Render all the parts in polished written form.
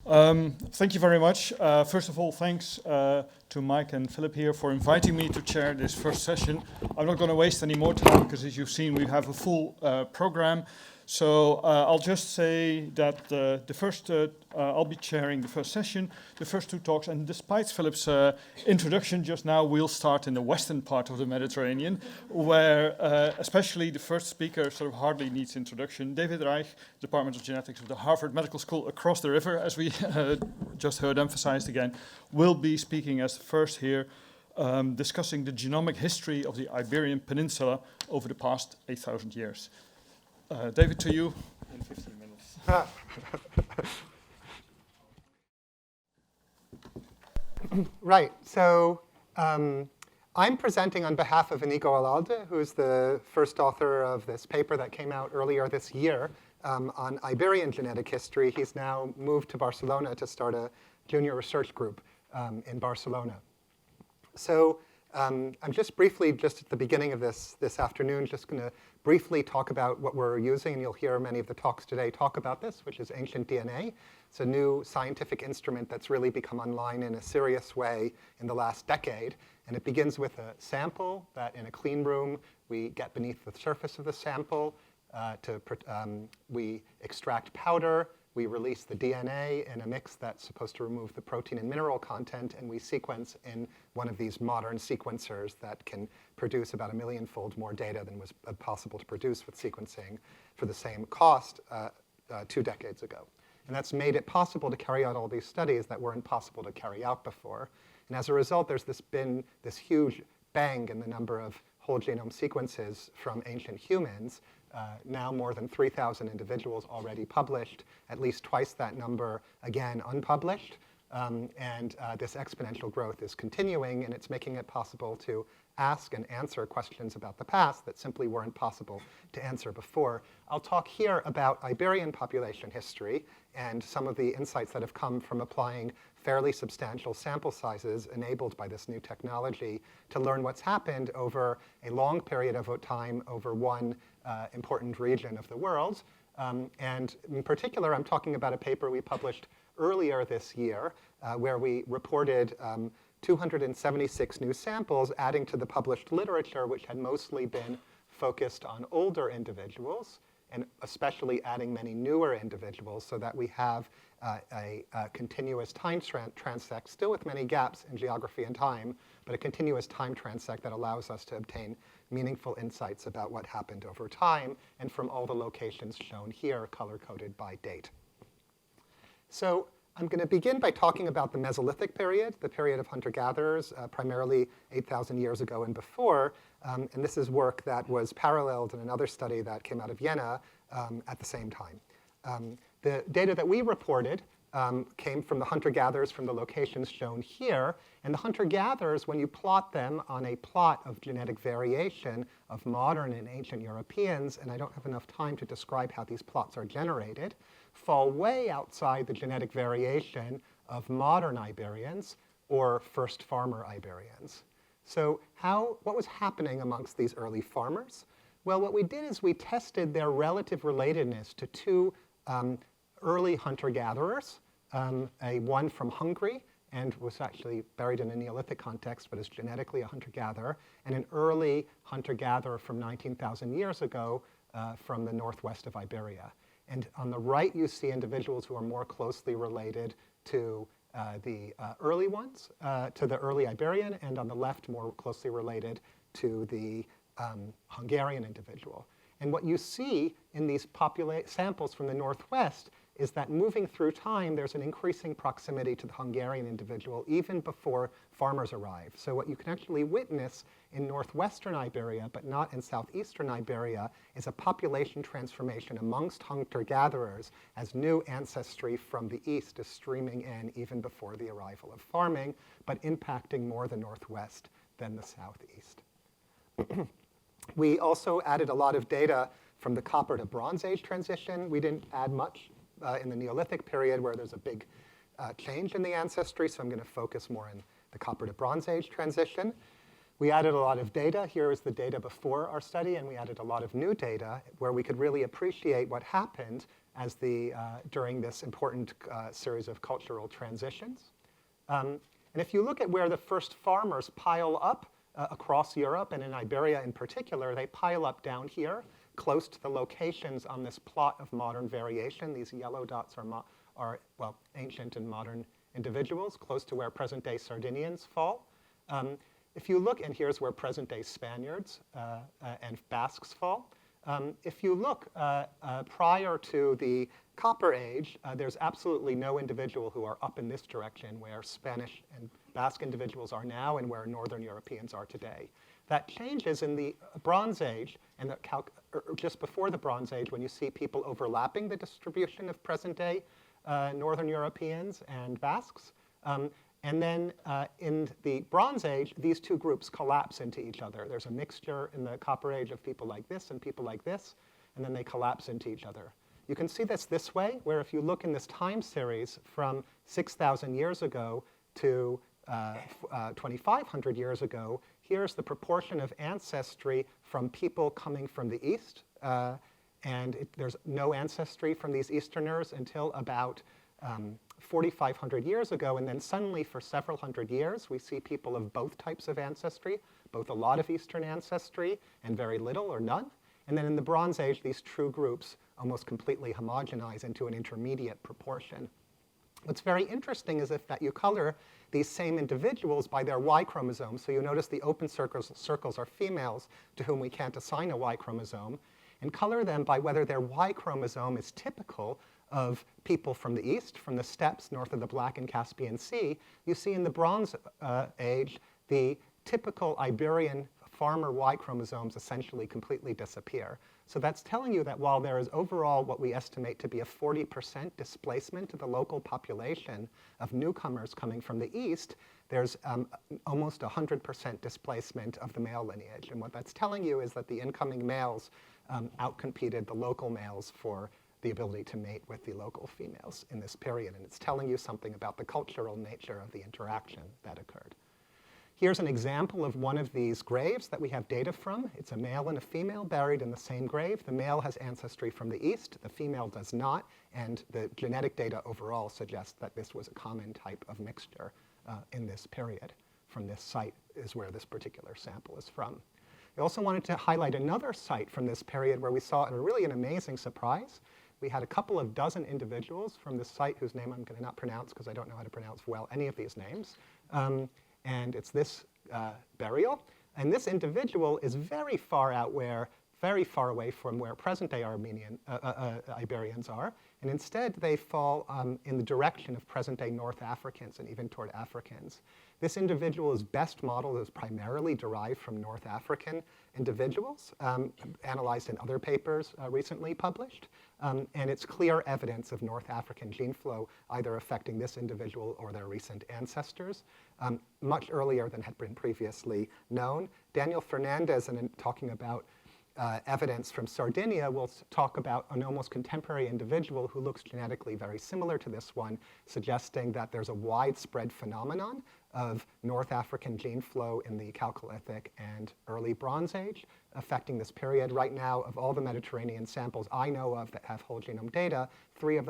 Thank you very much. First of all, thanks to Mike and Philip here for inviting me to chair this first session. I'm not going to waste any more time because, as you've seen, we have a full program. So I'll just say that I'll be chairing the first session, the first two talks, and despite Philip's introduction just now, we'll start in the western part of the Mediterranean, where especially the first speaker sort of hardly needs introduction. David Reich, Department of Genetics of the Harvard Medical School across the river, as we just heard emphasized again, will be speaking as the first here, discussing the genomic history of the Iberian Peninsula over the past 8,000 years. David, to you in 15 minutes. Right. So I'm presenting on behalf of Inigo Alalde, who's the first author of this paper that came out earlier this year on Iberian genetic history. He's now moved to Barcelona to start a junior research group in Barcelona. So I'm just briefly, just at the beginning of this afternoon, just going to briefly talk about what we're using, and you'll hear many of the talks today talk about this, which is ancient DNA. It's a new scientific instrument that's really become online in a serious way in the last decade. And it begins with a sample that in a clean room we get beneath the surface of the sample. We extract powder. We release the DNA in a mix that's supposed to remove the protein and mineral content, and we sequence in one of these modern sequencers that can produce about 1 million-fold more data than was possible to produce with sequencing for the same cost 2 decades ago. And that's made it possible to carry out all these studies that weren't possible to carry out before. And as a result, there's been this huge bang in the number of whole genome sequences from ancient humans. Now more than 3,000 individuals already published, at least twice that number, again, unpublished. This exponential growth is continuing, and it's making it possible to ask and answer questions about the past that simply weren't possible to answer before. I'll talk here about Iberian population history and some of the insights that have come from applying fairly substantial sample sizes enabled by this new technology to learn what's happened over a long period of time over one important region of the world. And in particular, I'm talking about a paper we published earlier this year where we reported 276 new samples adding to the published literature, which had mostly been focused on older individuals, and especially adding many newer individuals, so that we have a continuous time transect, still with many gaps in geography and time, but a continuous time transect that allows us to obtain meaningful insights about what happened over time, and from all the locations shown here, color-coded by date. So I'm going to begin by talking about the Mesolithic period, the period of hunter-gatherers, primarily 8,000 years ago and before. And this is work that was paralleled in another study that came out of Vienna at the same time. The data that we reported came from the hunter-gatherers from the locations shown here. And the hunter-gatherers, when you plot them on a plot of genetic variation of modern and ancient Europeans, and I don't have enough time to describe how these plots are generated, fall way outside the genetic variation of modern Iberians or first farmer Iberians. So what was happening amongst these early farmers? Well, what we did is we tested their relative relatedness to two early hunter-gatherers, one from Hungary, and was actually buried in a Neolithic context, but is genetically a hunter-gatherer, and an early hunter-gatherer from 19,000 years ago from the northwest of Iberia. And on the right, you see individuals who are more closely related to the early ones, to the early Iberian, and on the left, more closely related to the Hungarian individual. And what you see in these samples from the northwest is that moving through time, there's an increasing proximity to the Hungarian individual even before farmers arrive. So what you can actually witness in northwestern Iberia, but not in southeastern Iberia, is a population transformation amongst hunter-gatherers as new ancestry from the east is streaming in even before the arrival of farming, but impacting more the northwest than the southeast. We also added a lot of data from the Copper to Bronze Age transition. We didn't add much in the Neolithic period where there's a big change in the ancestry, so I'm going to focus more on the Copper to Bronze Age transition. We added a lot of data. Here is the data before our study, and we added a lot of new data where we could really appreciate what happened during this important series of cultural transitions. And if you look at where the first farmers pile up across Europe, and in Iberia in particular, they pile up down here, close to the locations on this plot of modern variation. These yellow dots are ancient and modern individuals, close to where present-day Sardinians fall. If you look, and here's where present-day Spaniards and Basques fall. If you look prior to the Copper Age, there's absolutely no individual who are up in this direction where Spanish and Basque individuals are now and where Northern Europeans are today. That changes in the Bronze Age and just before the Bronze Age when you see people overlapping the distribution of present-day Northern Europeans and Basques. And then in the Bronze Age, these two groups collapse into each other. There's a mixture in the Copper Age of people like this and people like this, and then they collapse into each other. You can see this way, where if you look in this time series from 6,000 years ago to 2,500 years ago, here's the proportion of ancestry from people coming from the East. There's no ancestry from these Easterners until about 4,500 years ago, and then suddenly for several hundred years, we see people of both types of ancestry, both a lot of Eastern ancestry and very little or none. And then in the Bronze Age, these true groups almost completely homogenize into an intermediate proportion. What's very interesting is that you color these same individuals by their Y chromosome. So you notice the open circles are females to whom we can't assign a Y chromosome, and color them by whether their Y chromosome is typical of people from the East, from the steppes north of the Black and Caspian Sea. You see in the Bronze Age, the typical Iberian farmer Y chromosomes essentially completely disappear. So that's telling you that while there is overall what we estimate to be a 40% displacement of the local population of newcomers coming from the East, there's almost 100% displacement of the male lineage. And what that's telling you is that the incoming males outcompeted the local males for the ability to mate with the local females in this period. And it's telling you something about the cultural nature of the interaction that occurred. Here's an example of one of these graves that we have data from. It's a male and a female buried in the same grave. The male has ancestry from the East, the female does not, and the genetic data overall suggests that this was a common type of mixture in this period. From this site is where this particular sample is from. I also wanted to highlight another site from this period where we saw really an amazing surprise. We had a couple of dozen individuals from this site whose name I'm going to not pronounce because I don't know how to pronounce well any of these names. And it's this burial. And this individual is very far away from where present-day Iberians are. And instead, they fall in the direction of present-day North Africans and even toward Africans. This individual is best modeled as primarily derived from North African individuals, analyzed in other papers recently published. And it's clear evidence of North African gene flow either affecting this individual or their recent ancestors, much earlier than had been previously known. Daniel Fernandez, in talking about evidence from Sardinia, will talk about an almost contemporary individual who looks genetically very similar to this one, suggesting that there's a widespread phenomenon of North African gene flow in the Chalcolithic and early Bronze Age affecting this period. Right now, of all the Mediterranean samples I know of that have whole genome data, 3 out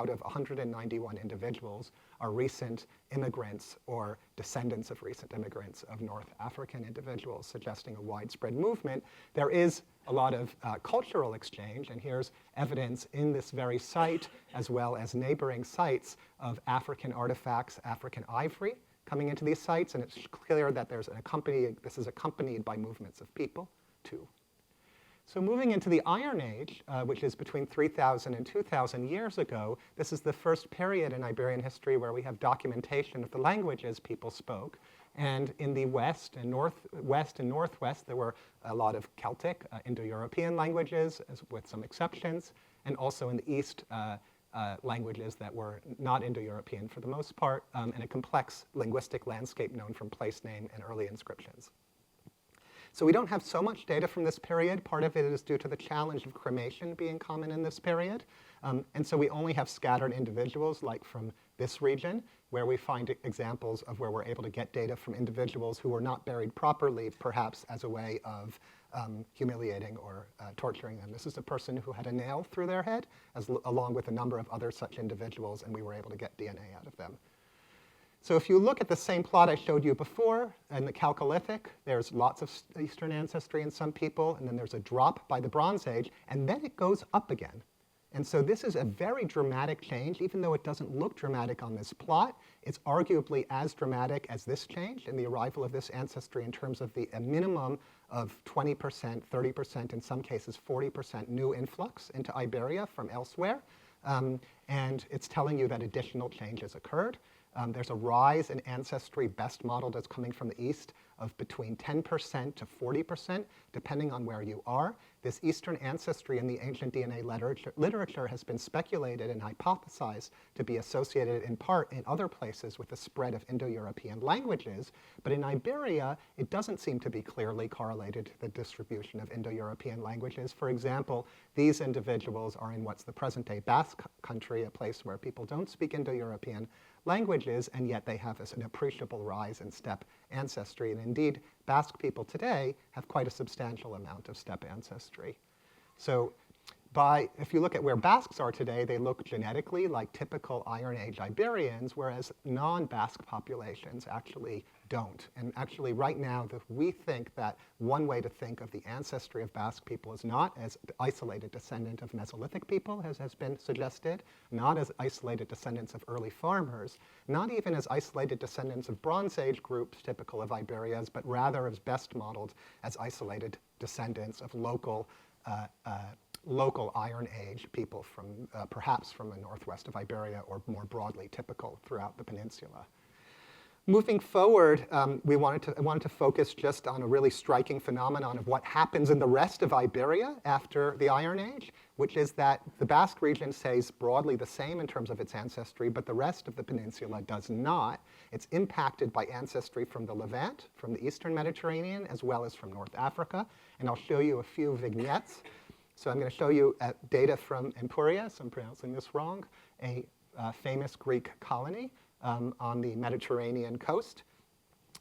of 191 individuals are recent immigrants or descendants of recent immigrants of North African individuals, suggesting a widespread movement. There is a lot of cultural exchange, and here's evidence in this very site, as well as neighboring sites, of African artifacts, African ivory coming into these sites, and it's clear that this is accompanied by movements of people, too. So moving into the Iron Age, which is between 3,000 and 2,000 years ago, this is the first period in Iberian history where we have documentation of the languages people spoke. And in the West and Northwest, there were a lot of Celtic, Indo-European languages, with some exceptions, and also in the East, languages that were not Indo-European for the most part, and a complex linguistic landscape known from place name and early inscriptions. So we don't have so much data from this period. Part of it is due to the challenge of cremation being common in this period. And so we only have scattered individuals, like from this region, where we find examples of where we're able to get data from individuals who were not buried properly, perhaps as a way of humiliating or torturing them. This is a person who had a nail through their head, along with a number of other such individuals, and we were able to get DNA out of them. So if you look at the same plot I showed you before, in the Chalcolithic, there's lots of Eastern ancestry in some people, and then there's a drop by the Bronze Age, and then it goes up again. And so this is a very dramatic change. Even though it doesn't look dramatic on this plot, it's arguably as dramatic as this change in the arrival of this ancestry in terms of a minimum of 20%, 30%, in some cases 40% new influx into Iberia from elsewhere. And it's telling you that additional changes occurred. There's a rise in ancestry best modeled as coming from the East of between 10% to 40%, depending on where you are. This Eastern ancestry in the ancient DNA literature has been speculated and hypothesized to be associated in part in other places with the spread of Indo-European languages, but in Iberia, it doesn't seem to be clearly correlated to the distribution of Indo-European languages. For example, these individuals are in what's the present-day Basque country, a place where people don't speak Indo-European languages, and yet they have an appreciable rise in steppe ancestry. And indeed, Basque people today have quite a substantial amount of steppe ancestry. So if you look at where Basques are today, they look genetically like typical Iron Age Iberians, whereas non-Basque populations actually don't. And actually, right now, we think that one way to think of the ancestry of Basque people is not as isolated descendant of Mesolithic people, as has been suggested, not as isolated descendants of early farmers, not even as isolated descendants of Bronze Age groups typical of Iberias, but rather as best modeled as isolated descendants of local Iron Age people from perhaps from the northwest of Iberia, or more broadly typical throughout the peninsula. Moving forward, I wanted to focus just on a really striking phenomenon of what happens in the rest of Iberia after the Iron Age, which is that the Basque region stays broadly the same in terms of its ancestry, but the rest of the peninsula does not. It's impacted by ancestry from the Levant, from the Eastern Mediterranean, as well as from North Africa. And I'll show you a few vignettes. So I'm going to show you data from Empuria, so I'm pronouncing this wrong, a famous Greek colony on the Mediterranean coast,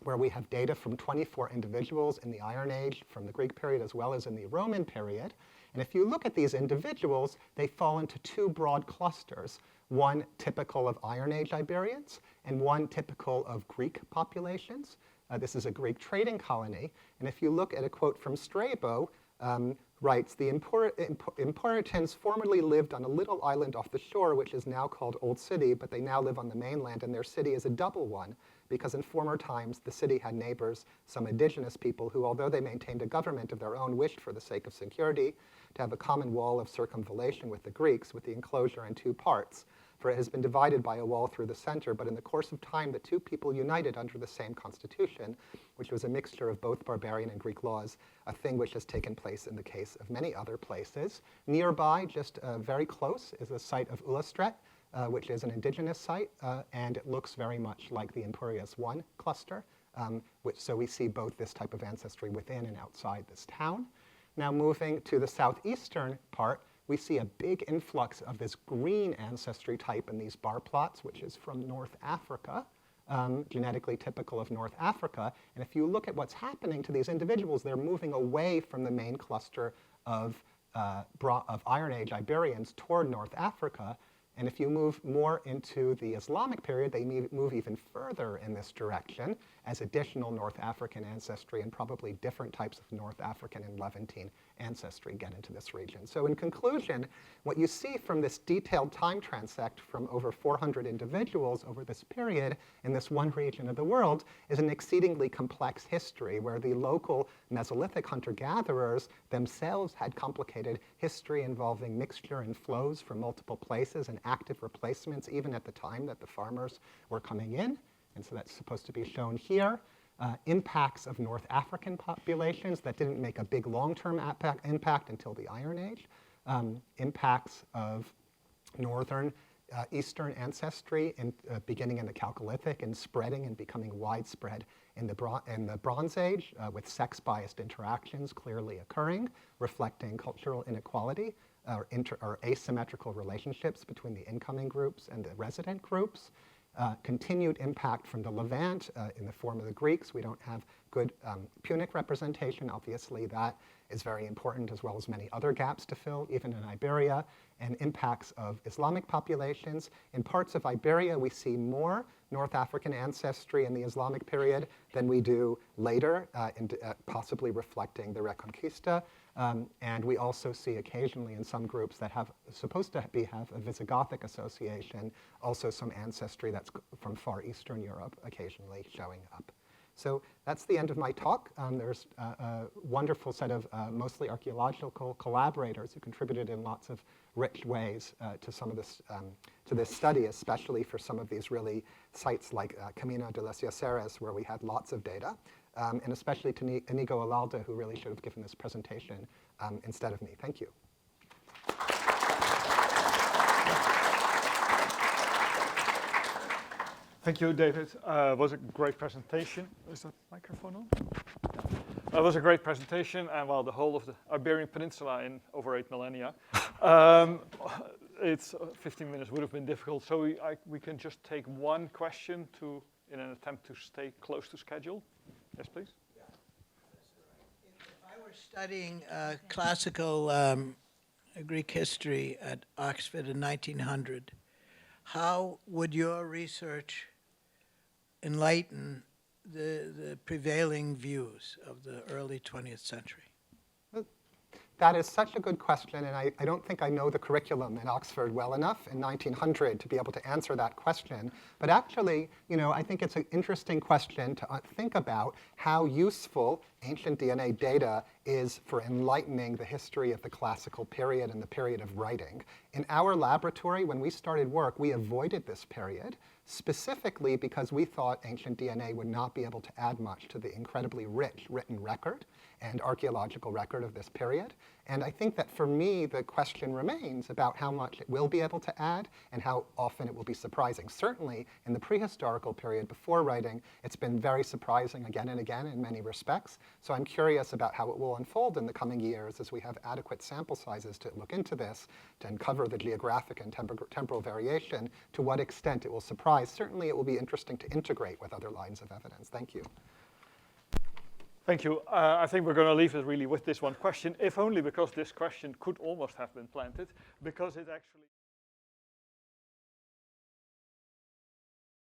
where we have data from 24 individuals in the Iron Age from the Greek period as well as in the Roman period. And if you look at these individuals, they fall into two broad clusters, one typical of Iron Age Iberians and one typical of Greek populations. This is a Greek trading colony. And if you look at a quote from Strabo, writes, the Empuritans formerly lived on a little island off the shore, which is now called Old City, but they now live on the mainland, and their city is a double one, because in former times the city had neighbors, some indigenous people, who, although they maintained a government of their own, wished for the sake of security to have a common wall of circumvallation with the Greeks, with the enclosure in two parts. For it has been divided by a wall through the center, but in the course of time the two people united under the same constitution, which was a mixture of both barbarian and Greek laws, a thing which has taken place in the case of many other places. Nearby, just very close, is the site of Ullastret, which is an indigenous site, and it looks very much like the Empurias I cluster, so we see both this type of ancestry within and outside this town. Now moving to the southeastern part, we see a big influx of this green ancestry type in these bar plots, which is from North Africa, genetically typical of North Africa. And if you look at what's happening to these individuals, they're moving away from the main cluster of Iron Age Iberians toward North Africa. And if you move more into the Islamic period, they move even further in this direction as additional North African ancestry and probably different types of North African and Levantine ancestry get into this region. So in conclusion, what you see from this detailed time transect from over 400 individuals over this period in this one region of the world is an exceedingly complex history where the local Mesolithic hunter-gatherers themselves had complicated history involving mixture and flows from multiple places and active replacements even at the time that the farmers were coming in. And so that's supposed to be shown here. Impacts of North African populations that didn't make a big long-term impact until the Iron Age. Impacts of northern Eastern ancestry beginning in the Chalcolithic and spreading and becoming widespread in the Bronze Age with sex-biased interactions clearly occurring, reflecting cultural inequality or asymmetrical relationships between the incoming groups and the resident groups. continued impact from the Levant in the form of the Greeks. We don't have good Punic representation. Obviously, that is very important, as well as many other gaps to fill, even in Iberia, and impacts of Islamic populations. In parts of Iberia, we see more North African ancestry in the Islamic period than we do later, possibly reflecting the Reconquista. And we also see occasionally in some groups that have supposed to have a Visigothic association, also some ancestry that's from Far Eastern Europe occasionally showing up. So that's the end of my talk. There's a wonderful set of mostly archaeological collaborators who contributed in lots of rich ways to some of this, to this study, especially for some of these really sites like Camino de las Yaceres, where we had lots of data, and especially to Inigo Alalde, who really should have given this presentation instead of me. Thank you. Thank you, David. It was a great presentation. Is that microphone on? It was a great presentation, and well, the whole of the Iberian Peninsula in over 8 millennia. It's 15 minutes would have been difficult, so we can just take one question in an attempt to stay close to schedule. Yes, please. Yeah. If I were studying classical Greek history at Oxford in 1900, how would your research enlighten the prevailing views of the early 20th century? That is such a good question, and I don't think I know the curriculum at Oxford well enough in 1900 to be able to answer that question. But actually, I think it's an interesting question to think about how useful ancient DNA data is for enlightening the history of the classical period and the period of writing. In our laboratory, when we started work, we avoided this period, specifically because we thought ancient DNA would not be able to add much to the incredibly rich written record and archaeological record of this period. And I think that for me, the question remains about how much it will be able to add and how often it will be surprising. Certainly, in the prehistorical period before writing, it's been very surprising again and again in many respects. So I'm curious about how it will unfold in the coming years as we have adequate sample sizes to look into this, to uncover the geographic and temporal variation, to what extent it will surprise. Certainly, it will be interesting to integrate with other lines of evidence. Thank you. Thank you. I think we're going to leave it really with this one question, if only because this question could almost have been planted, because it actually